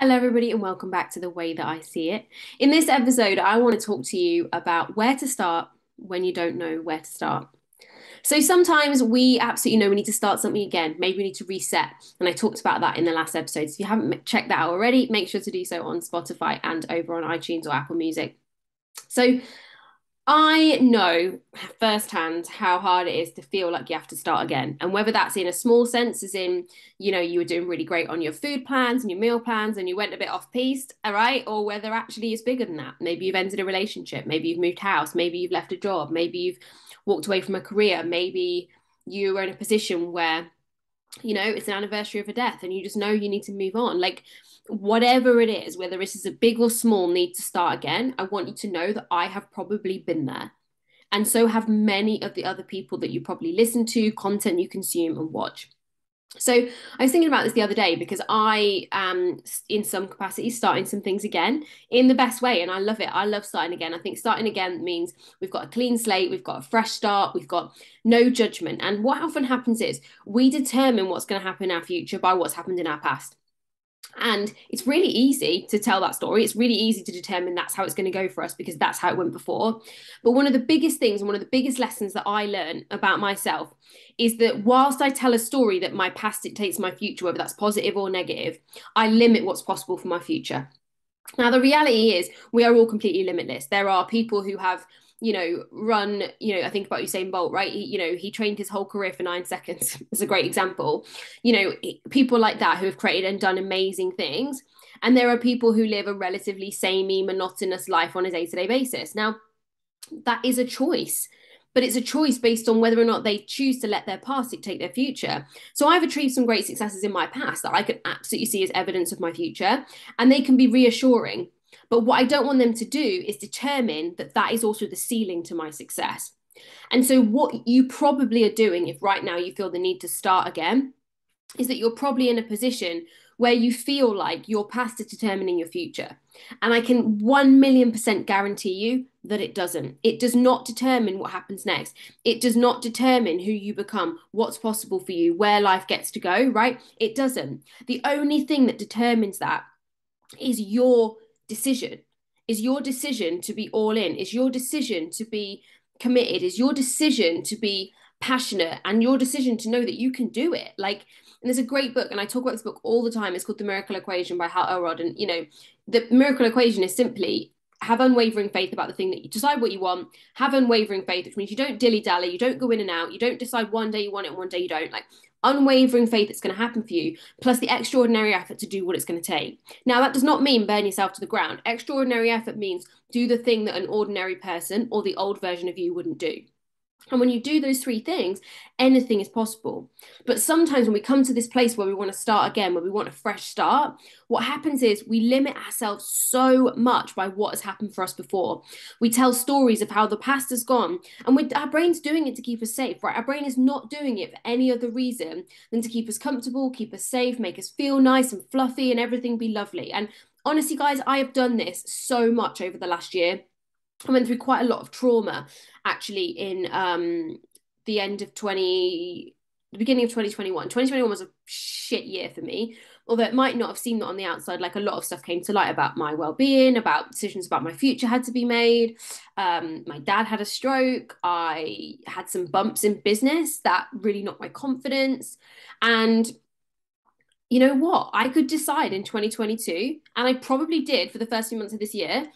Hello, everybody, and welcome back to The Way That I See It. In this episode, I want to talk to you about where to start when you don't know where to start. So sometimes we absolutely know we need to start something again. Maybe we need to reset. And I talked about that in the last episode. So if you haven't checked that out already, make sure to do so on Spotify and over on iTunes or Apple Music. So I know firsthand how hard it is to feel like you have to start again. And whether that's in a small sense, as in, you were doing really great on your food plans and your meal plans and you went a bit off piste, all right? Or whether actually it's bigger than that. Maybe you've ended a relationship, maybe you've moved house, maybe you've left a job, maybe you've walked away from a career, maybe you are in a position where it's an anniversary of a death and you just know you need to move on. Like, whatever it is, whether this is a big or small need to start again, I want you to know that I have probably been there. And so have many of the other people that you probably listen to, content you consume and watch. So I was thinking about this the other day because I am in some capacity starting some things again in the best way. And I love it. I love starting again. I think starting again means we've got a clean slate, we've got a fresh start, we've got no judgment. And what often happens is we determine what's going to happen in our future by what's happened in our past. And it's really easy to tell that story. It's really easy to determine that's how it's going to go for us because that's how it went before. But one of the biggest things and one of the biggest lessons that I learned about myself is that whilst I tell a story that my past dictates my future, whether that's positive or negative, I limit what's possible for my future. Now, the reality is we are all completely limitless. There are people who have run, I think about Usain Bolt, right? He trained his whole career for 9 seconds as a great example. People like that who have created and done amazing things. And there are people who live a relatively samey, monotonous life on a day-to-day basis. Now, that is a choice, but it's a choice based on whether or not they choose to let their past dictate their future. So I've achieved some great successes in my past that I can absolutely see as evidence of my future, and they can be reassuring. But what I don't want them to do is determine that that is also the ceiling to my success. And so, what you probably are doing, if right now you feel the need to start again, is that you're probably in a position where you feel like your past is determining your future. And I can 1,000,000% guarantee you that it doesn't. It does not determine what happens next. It does not determine who you become, what's possible for you, where life gets to go, right? It doesn't. The only thing that determines that is your decision, is your decision to be all in, is your decision to be committed, is your decision to be passionate, and your decision to know that you can do it. Like, and there's a great book, and I talk about this book all the time. It's called The Miracle Equation by Hal Elrod. And, the miracle equation is simply have unwavering faith about the thing that you decide what you want, have unwavering faith, which means you don't dilly dally, you don't go in and out, you don't decide one day you want it and one day you don't. Like, unwavering faith that's going to happen for you, plus the extraordinary effort to do what it's going to take. Now, that does not mean burn yourself to the ground. Extraordinary effort means do the thing that an ordinary person or the old version of you wouldn't do. And when you do those three things, anything is possible. But sometimes when we come to this place where we want to start again, where we want a fresh start, what happens is we limit ourselves so much by what has happened for us before. We tell stories of how the past has gone, and our brain's doing it to keep us safe, right? Our brain is not doing it for any other reason than to keep us comfortable, keep us safe, make us feel nice and fluffy, and everything be lovely. And honestly, guys, I have done this so much over the last year. I went through quite a lot of trauma actually in the end of the beginning of 2021. 2021 was a shit year for me, although it might not have seemed that on the outside. Like, a lot of stuff came to light about my well-being, about decisions about my future had to be made. My dad had a stroke. I had some bumps in business that really knocked my confidence. And you know what? I could decide in 2022, and I probably did for the first few months of this year,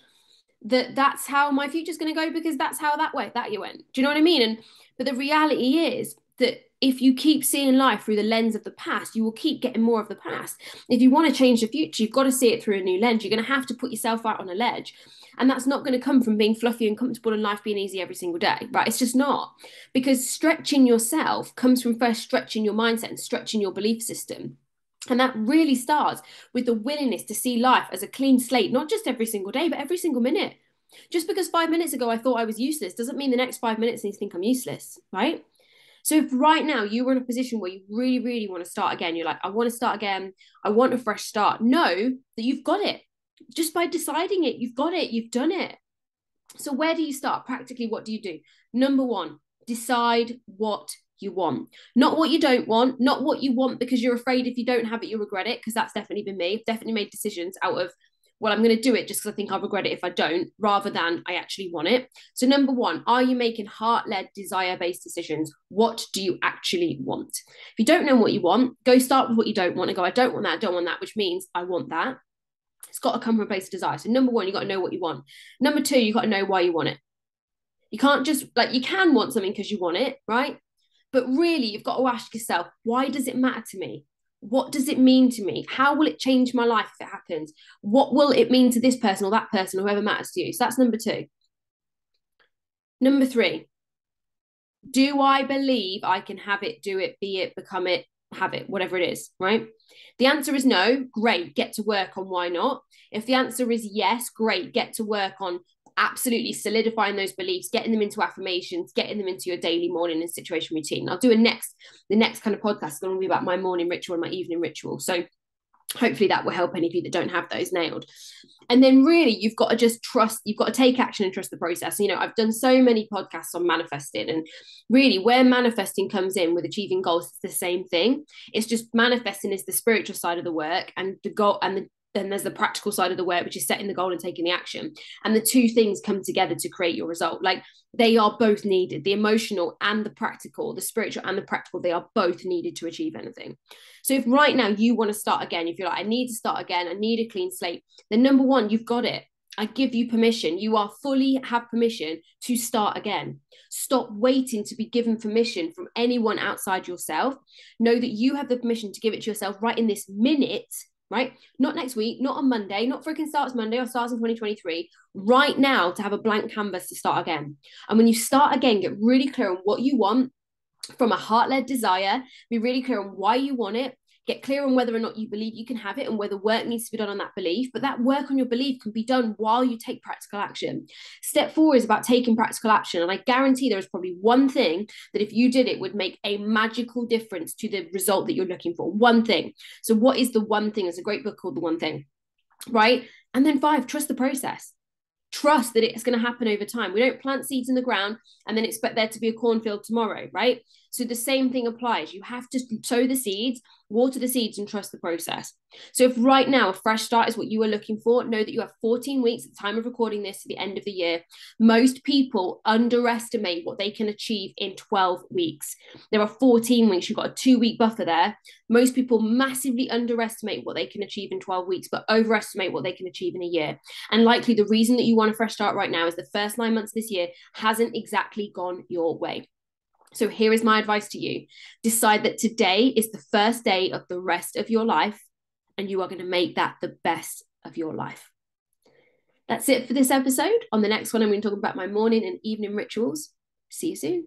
that that's how my future's going to go because that's how that year went. Do you know what I mean? And but the reality is that if you keep seeing life through the lens of the past, you will keep getting more of the past. If you want to change the future, you've got to see it through a new lens. You're going to have to put yourself out on a ledge. And that's not going to come from being fluffy and comfortable and life being easy every single day, right? It's just not. Because stretching yourself comes from first stretching your mindset and stretching your belief system. And that really starts with the willingness to see life as a clean slate, not just every single day, but every single minute. Just because 5 minutes ago I thought I was useless doesn't mean the next 5 minutes I need to think I'm useless, right? So if right now you were in a position where you really, really want to start again, you're like, I want to start again, I want a fresh start, know that you've got it. Just by deciding it, you've got it, you've done it. So where do you start? Practically, what do you do? Number one, decide what you want. Not what you don't want, not what you want because you're afraid if you don't have it, you'll regret it, because that's definitely been me. I've definitely made decisions out of, well, I'm going to do it just because I think I'll regret it if I don't, rather than I actually want it. So number one, are you making heart-led, desire-based decisions? What do you actually want? If you don't know what you want, go start with what you don't want and go, I don't want that, I don't want that, which means I want that. It's got to come from a place of desire. So number one, you got to know what you want. Number two, you got to know why you want it. You can't just, like, you can want something because you want it, right? But really, you've got to ask yourself, why does it matter to me? What does it mean to me? How will it change my life if it happens? What will it mean to this person or that person or whoever matters to you? So that's number two. Number three, do I believe I can have it, do it, be it, become it, have it, whatever it is, right? The answer is no, great, get to work on why not. If the answer is yes, great, get to work on absolutely solidifying those beliefs, getting them into affirmations, getting them into your daily morning and situation routine. I'll do the next kind of podcast is going to be about my morning ritual and my evening ritual. So hopefully that will help any of you that don't have those nailed. And then really, you've got to just trust, you've got to take action and trust the process. You know, I've done so many podcasts on manifesting, and really where manifesting comes in with achieving goals, it's the same thing. It's just manifesting is the spiritual side of the work, and the goal, and then there's the practical side of the work, which is setting the goal and taking the action. And the two things come together to create your result. Like, they are both needed, the emotional and the practical, the spiritual and the practical, they are both needed to achieve anything. So if right now you want to start again, if you're like, I need to start again, I need a clean slate, then number one, you've got it. I give you permission. You are fully have permission to start again. Stop waiting to be given permission from anyone outside yourself. Know that you have the permission to give it to yourself right in this minute, right? Not next week, not on Monday, not freaking starts Monday or starts in 2023, right now, to have a blank canvas to start again. And when you start again, get really clear on what you want from a heart-led desire, be really clear on why you want it, get clear on whether or not you believe you can have it and whether work needs to be done on that belief. But that work on your belief can be done while you take practical action. Step 4 is about taking practical action. And I guarantee there is probably one thing that if you did it would make a magical difference to the result that you're looking for. One thing. So what is the one thing? There's a great book called The One Thing, right? And then 5, trust the process. Trust that it's going to happen over time. We don't plant seeds in the ground and then expect there to be a cornfield tomorrow, right? So the same thing applies. You have to sow the seeds, water the seeds, and trust the process. So if right now a fresh start is what you are looking for, know that you have 14 weeks at the time of recording this to the end of the year. Most people underestimate what they can achieve in 12 weeks. There are 14 weeks. You've got a 2-week buffer there. Most people massively underestimate what they can achieve in 12 weeks, but overestimate what they can achieve in a year. And likely the reason that you want a fresh start right now is the first 9 months of this year hasn't exactly gone your way. So here is my advice to you. Decide that today is the first day of the rest of your life, and you are going to make that the best of your life. That's it for this episode. On the next one, I'm going to talk about my morning and evening rituals. See you soon.